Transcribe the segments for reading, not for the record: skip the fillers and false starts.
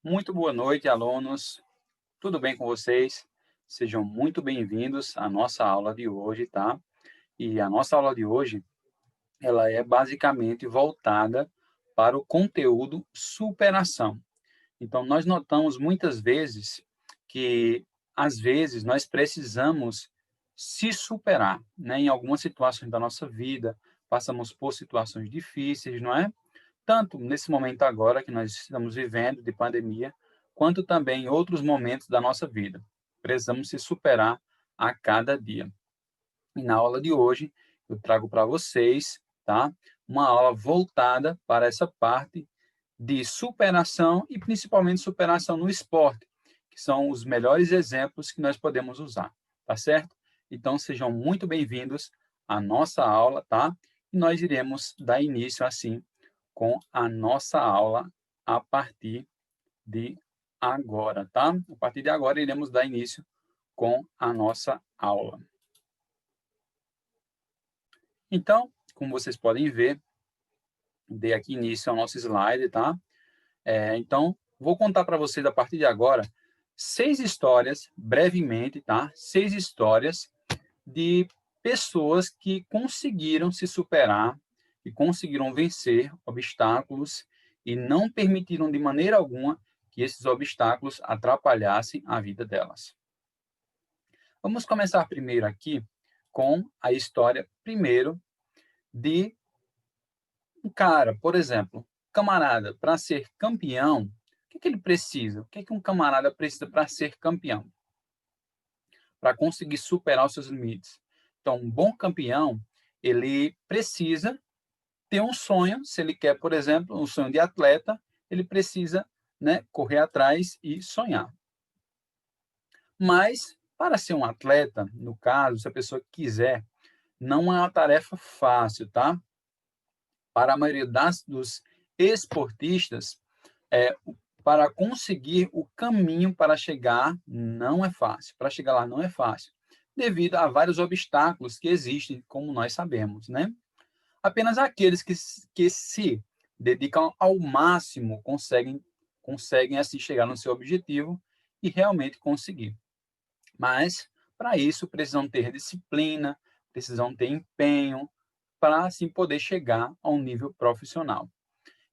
Muito boa noite, alunos. Tudo bem com vocês? Sejam muito bem-vindos à nossa aula de hoje, tá? E a nossa aula de hoje, ela é basicamente voltada para o conteúdo superação. Então, nós notamos muitas vezes que, às vezes, nós precisamos se superar, né? Em algumas situações da nossa vida, passamos por situações difíceis, não é? Tanto nesse momento agora que nós estamos vivendo de pandemia, quanto também em outros momentos da nossa vida. Precisamos se superar a cada dia. E na aula de hoje, eu trago para vocês, tá? Uma aula voltada para essa parte de superação e principalmente superação no esporte, que são os melhores exemplos que nós podemos usar, tá certo? Então, sejam muito bem-vindos à nossa aula, tá? E nós iremos dar início, assim, com a nossa aula a partir de agora, tá? A partir de agora, iremos dar início com a nossa aula. Então, como vocês podem ver, dei aqui início ao nosso slide, tá? Então, vou contar para vocês, a partir de agora, 6 histórias, brevemente, tá? 6 histórias de pessoas que conseguiram se superar e conseguiram vencer obstáculos e não permitiram de maneira alguma que esses obstáculos atrapalhassem a vida delas. Vamos começar primeiro aqui com a história, primeiro, de um cara, por exemplo, camarada, para ser campeão, o que ele precisa? O que um camarada precisa para ser campeão? Para conseguir superar os seus limites. Então, um bom campeão, ele precisa ter um sonho, se ele quer, por exemplo, um sonho de atleta, ele precisa, né, correr atrás e sonhar. Mas, para ser um atleta, no caso, se a pessoa quiser, não é uma tarefa fácil, tá? Para a maioria dos esportistas, é, para conseguir o caminho para chegar não é fácil. Para chegar lá não é fácil, devido a vários obstáculos que existem, como nós sabemos, né? Apenas aqueles que se dedicam ao máximo conseguem assim chegar no seu objetivo e realmente conseguir. Mas, para isso, precisam ter disciplina, precisam ter empenho, para assim poder chegar a um nível profissional.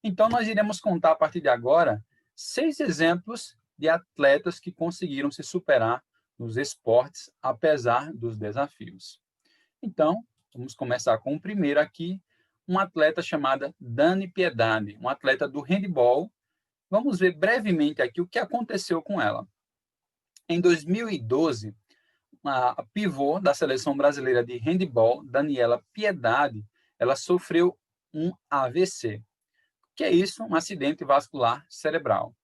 Então, nós iremos contar a partir de agora 6 exemplos de atletas que conseguiram se superar nos esportes, apesar dos desafios. Então, vamos começar com o primeiro aqui, uma atleta chamada Dani Piedade, uma atleta do handebol. Vamos ver brevemente aqui o que aconteceu com ela. Em 2012, a pivô da seleção brasileira de handebol, Daniela Piedade, ela sofreu um AVC. Que é isso? Um acidente vascular cerebral.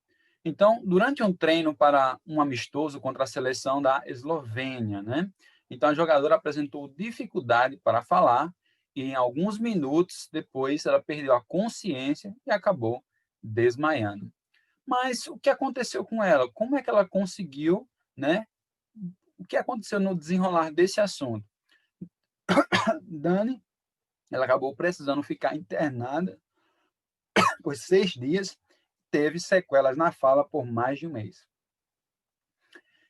Então, durante um treino para um amistoso contra a seleção da Eslovênia, né? Então, a jogadora apresentou dificuldade para falar e, em alguns minutos depois, ela perdeu a consciência e acabou desmaiando. Mas o que aconteceu com ela? Como é que ela conseguiu, né? O que aconteceu no desenrolar desse assunto? Dani, ela acabou precisando ficar internada por 6 dias, teve sequelas na fala por mais de um mês.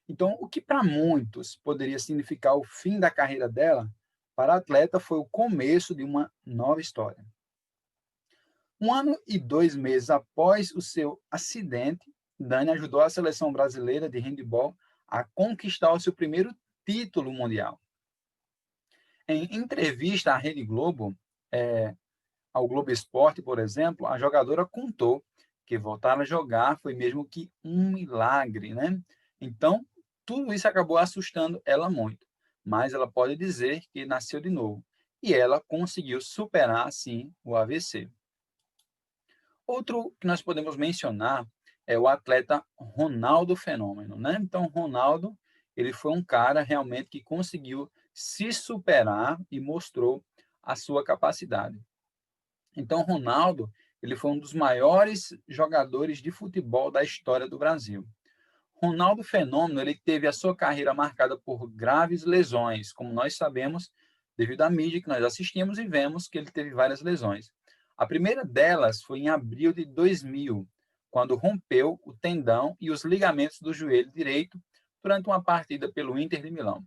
Então, o que para muitos poderia significar o fim da carreira dela, para a atleta foi o começo de uma nova história. 1 ano e 2 meses após o seu acidente, Dani ajudou a seleção brasileira de handebol a conquistar o seu primeiro título mundial. Em entrevista à Rede Globo, ao Globo Esporte, por exemplo, a jogadora contou que voltar a jogar foi mesmo que um milagre, né? Então, tudo isso acabou assustando ela muito, mas ela pode dizer que nasceu de novo. E ela conseguiu superar, sim, o AVC. Outro que nós podemos mencionar é o atleta Ronaldo Fenômeno, né? Então, Ronaldo, ele foi um cara realmente que conseguiu se superar e mostrou a sua capacidade. Então, Ronaldo, ele foi um dos maiores jogadores de futebol da história do Brasil. Ronaldo Fenômeno, ele teve a sua carreira marcada por graves lesões, como nós sabemos, devido à mídia que nós assistimos e vemos que ele teve várias lesões. A primeira delas foi em abril de 2000, quando rompeu o tendão e os ligamentos do joelho direito durante uma partida pelo Inter de Milão.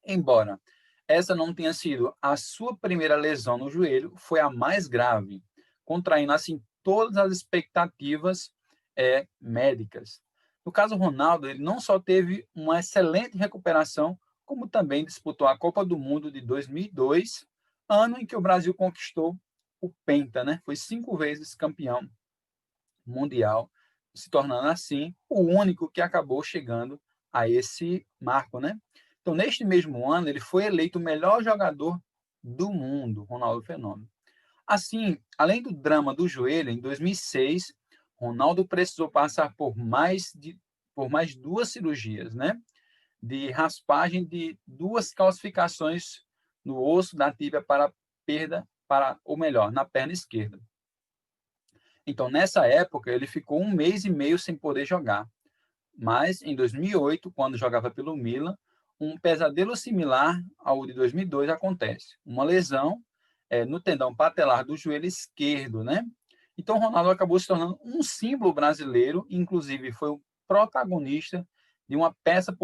Embora essa não tenha sido a sua primeira lesão no joelho, foi a mais grave, contraindo assim todas as expectativas médicas. No caso Ronaldo, ele não só teve uma excelente recuperação, como também disputou a Copa do Mundo de 2002, ano em que o Brasil conquistou o Penta, né? Foi 5 vezes campeão mundial, se tornando assim o único que acabou chegando a esse marco, né? Então, neste mesmo ano, ele foi eleito o melhor jogador do mundo, Ronaldo Fenômeno. Assim, além do drama do joelho, em 2006, Ronaldo precisou passar por mais 2 cirurgias, né? De raspagem de 2 calcificações no osso da tíbia para perda, ou melhor, na perna esquerda. Então, nessa época, ele ficou 1 mês e meio sem poder jogar. Mas, em 2008, quando jogava pelo Milan, um pesadelo similar ao de 2002 acontece. Uma lesão no tendão patelar do joelho esquerdo, né? Então, Ronaldo acabou se tornando um símbolo brasileiro, inclusive foi o protagonista de uma peça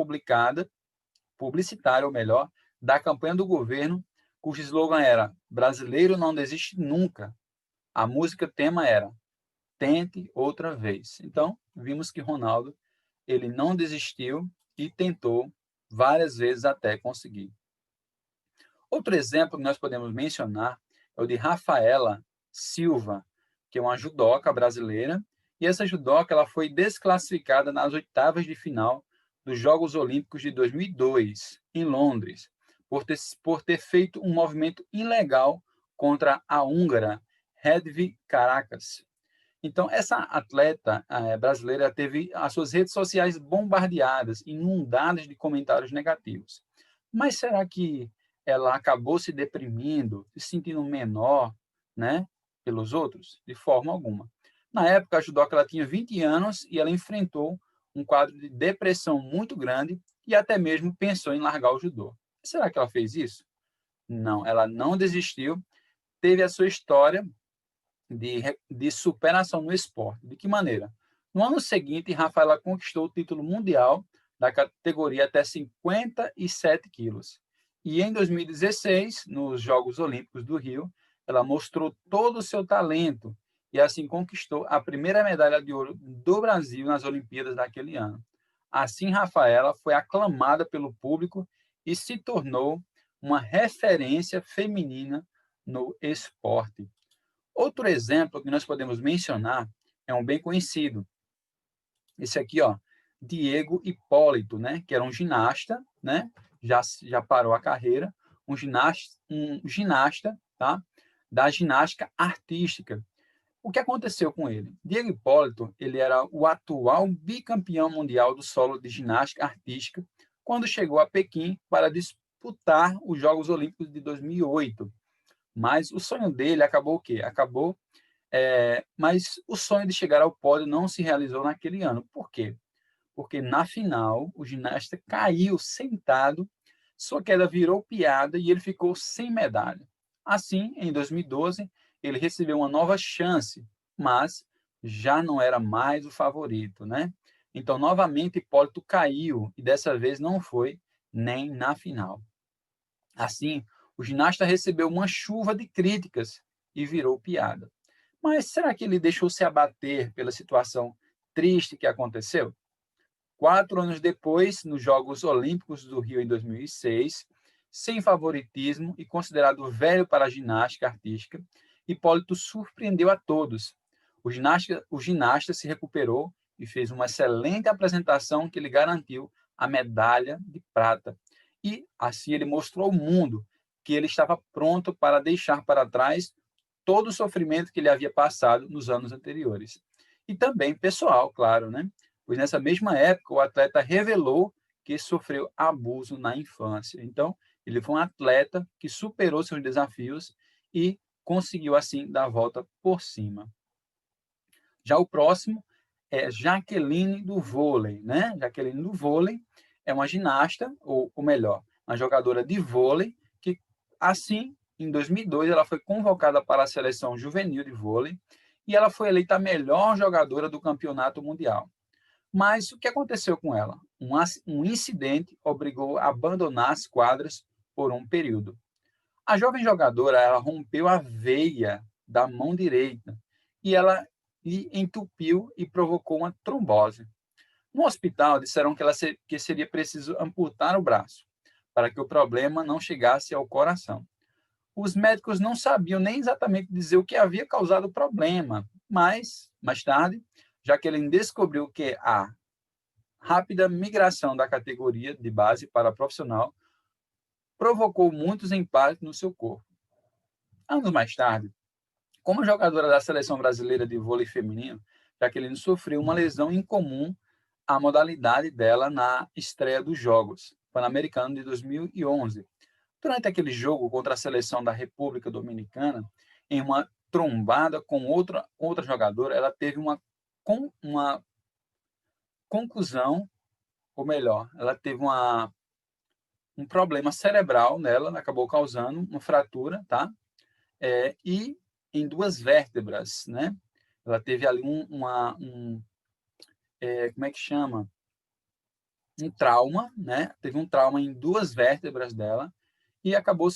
publicitária, ou melhor, da campanha do governo, cujo slogan era "Brasileiro não desiste nunca". A música tema era "Tente outra vez". Então, vimos que Ronaldo ele não desistiu e tentou várias vezes até conseguir. Outro exemplo que nós podemos mencionar é o de Rafaela Silva, que é uma judoca brasileira, e essa judoca ela foi desclassificada nas oitavas de final dos Jogos Olímpicos de 2002, em Londres, por ter feito um movimento ilegal contra a húngara Hedvig Caracas. Então, essa atleta brasileira teve as suas redes sociais bombardeadas, inundadas de comentários negativos. Mas será que ela acabou se deprimindo, se sentindo menor, né, pelos outros? De forma alguma. Na época, a judoca ela tinha 20 anos e ela enfrentou um quadro de depressão muito grande e até mesmo pensou em largar o judô. Será que ela fez isso? Não, ela não desistiu, teve a sua história de superação no esporte. De que maneira? No ano seguinte, Rafaela conquistou o título mundial da categoria até 57 quilos. E em 2016, nos Jogos Olímpicos do Rio, ela mostrou todo o seu talento e assim conquistou a primeira medalha de ouro do Brasil nas Olimpíadas daquele ano. Assim, Rafaela foi aclamada pelo público e se tornou uma referência feminina no esporte. Outro exemplo que nós podemos mencionar é um bem conhecido. Esse aqui, ó, Diego Hipólito, né, que era um ginasta, né, já parou a carreira, um ginasta, tá, da ginástica artística. O que aconteceu com ele? Diego Hipólito, ele era o atual bicampeão mundial do solo de ginástica artística quando chegou a Pequim para disputar os Jogos Olímpicos de 2008. Mas o sonho dele acabou o quê? Mas o sonho de chegar ao pódio não se realizou naquele ano. Por quê? Porque na final o ginasta caiu sentado, sua queda virou piada e ele ficou sem medalha. Assim, em 2012, ele recebeu uma nova chance, mas já não era mais o favorito, né? Então, novamente, Hipólito caiu e dessa vez não foi nem na final. Assim, o ginasta recebeu uma chuva de críticas e virou piada. Mas será que ele deixou se abater pela situação triste que aconteceu? 4 anos depois, nos Jogos Olímpicos do Rio em 2006, sem favoritismo e considerado velho para a ginástica artística, Hipólito surpreendeu a todos. O ginasta se recuperou e fez uma excelente apresentação que lhe garantiu a medalha de prata. E assim ele mostrou ao mundo que ele estava pronto para deixar para trás todo o sofrimento que ele havia passado nos anos anteriores. E também pessoal, claro, né? Pois nessa mesma época o atleta revelou que sofreu abuso na infância. Então, ele foi um atleta que superou seus desafios e conseguiu assim dar a volta por cima. Já o próximo é Jaqueline do vôlei, né? Jaqueline do vôlei é uma ginasta, ou melhor, uma jogadora de vôlei, que, assim, em 2002, ela foi convocada para a seleção juvenil de vôlei e ela foi eleita a melhor jogadora do campeonato mundial. Mas o que aconteceu com ela? Um incidente obrigou a abandonar as quadras por um período. A jovem jogadora, ela rompeu a veia da mão direita e ela entupiu e provocou uma trombose. No hospital, disseram que seria preciso amputar o braço para que o problema não chegasse ao coração. Os médicos não sabiam nem exatamente dizer o que havia causado o problema, mas, mais tarde, Jaqueline descobriu que a rápida migração da categoria de base para profissional provocou muitos impactos no seu corpo. Anos mais tarde, como jogadora da seleção brasileira de vôlei feminino, Jaqueline sofreu uma lesão incomum à modalidade dela na estreia dos Jogos Pan-Americanos de 2011. Durante aquele jogo contra a seleção da República Dominicana, em uma trombada com outra jogadora, ela teve uma conclusão, ou melhor, ela teve um problema cerebral nela, acabou causando uma fratura, tá? E em duas vértebras, né? Ela teve ali como é que chama? Um trauma, né? Teve um trauma em duas vértebras dela e acabou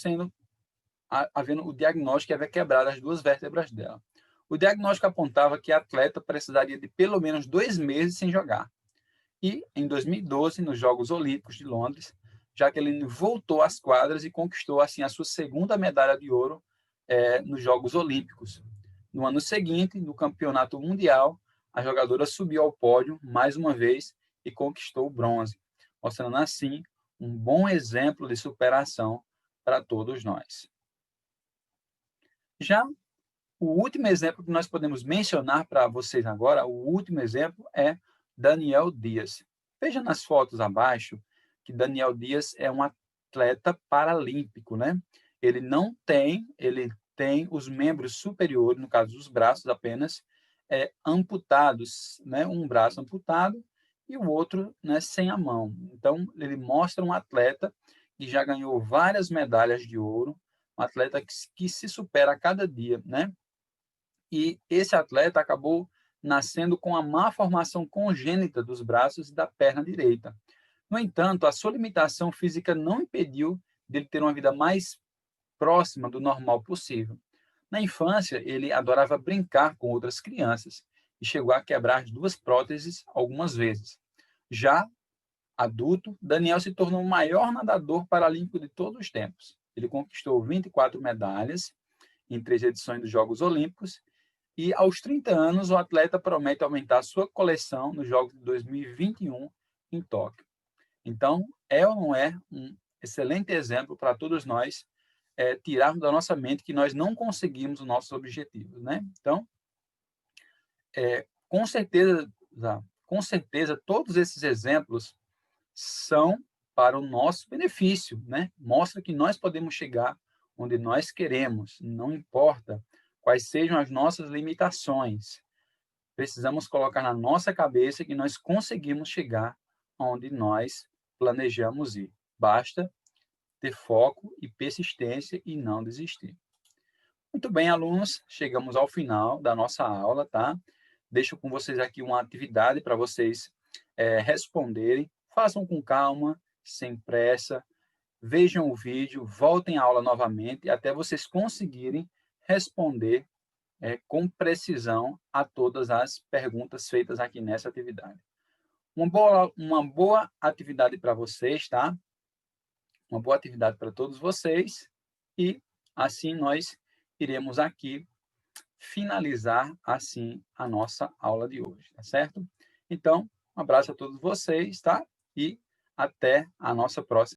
havendo o diagnóstico que havia quebrado as duas vértebras dela. O diagnóstico apontava que a atleta precisaria de pelo menos 2 meses sem jogar. E, em 2012, nos Jogos Olímpicos de Londres, Jaqueline voltou às quadras e conquistou, assim, a sua segunda medalha de ouro nos Jogos Olímpicos. No ano seguinte, no Campeonato Mundial, a jogadora subiu ao pódio mais uma vez e conquistou o bronze, mostrando, assim, um bom exemplo de superação para todos nós. Já o último exemplo que nós podemos mencionar para vocês agora, o último exemplo é Daniel Dias. Veja nas fotos abaixo que Daniel Dias é um atleta paralímpico, né? Ele tem os membros superiores, no caso os braços apenas, amputados, né? Um braço amputado e o outro, né, sem a mão. Então, ele mostra um atleta que já ganhou várias medalhas de ouro, um atleta que se supera a cada dia, né? E esse atleta acabou nascendo com a má formação congênita dos braços e da perna direita. No entanto, a sua limitação física não impediu dele ter uma vida mais próxima do normal possível. Na infância, ele adorava brincar com outras crianças e chegou a quebrar as duas próteses algumas vezes. Já adulto, Daniel se tornou o maior nadador paralímpico de todos os tempos. Ele conquistou 24 medalhas em 3 edições dos Jogos Olímpicos e, aos 30 anos, o atleta promete aumentar sua coleção nos Jogos de 2021 em Tóquio. Então, é ou não é um excelente exemplo para todos nós tirarmos da nossa mente que nós não conseguimos os nossos objetivos, né? Então, com certeza, todos esses exemplos são para o nosso benefício, né? Mostra que nós podemos chegar onde nós queremos, não importa quais sejam as nossas limitações. Precisamos colocar na nossa cabeça que nós conseguimos chegar onde nós planejamos ir. Basta ter foco e persistência e não desistir. Muito bem, alunos, chegamos ao final da nossa aula, tá? Deixo com vocês aqui uma atividade para vocês responderem. Façam com calma, sem pressa. Vejam o vídeo, voltem à aula novamente, até vocês conseguirem responder com precisão a todas as perguntas feitas aqui nessa atividade. Uma boa atividade para vocês, tá? Uma boa atividade para todos vocês. E assim nós iremos aqui finalizar assim a nossa aula de hoje, tá certo? Então, um abraço a todos vocês, tá? E até a nossa próxima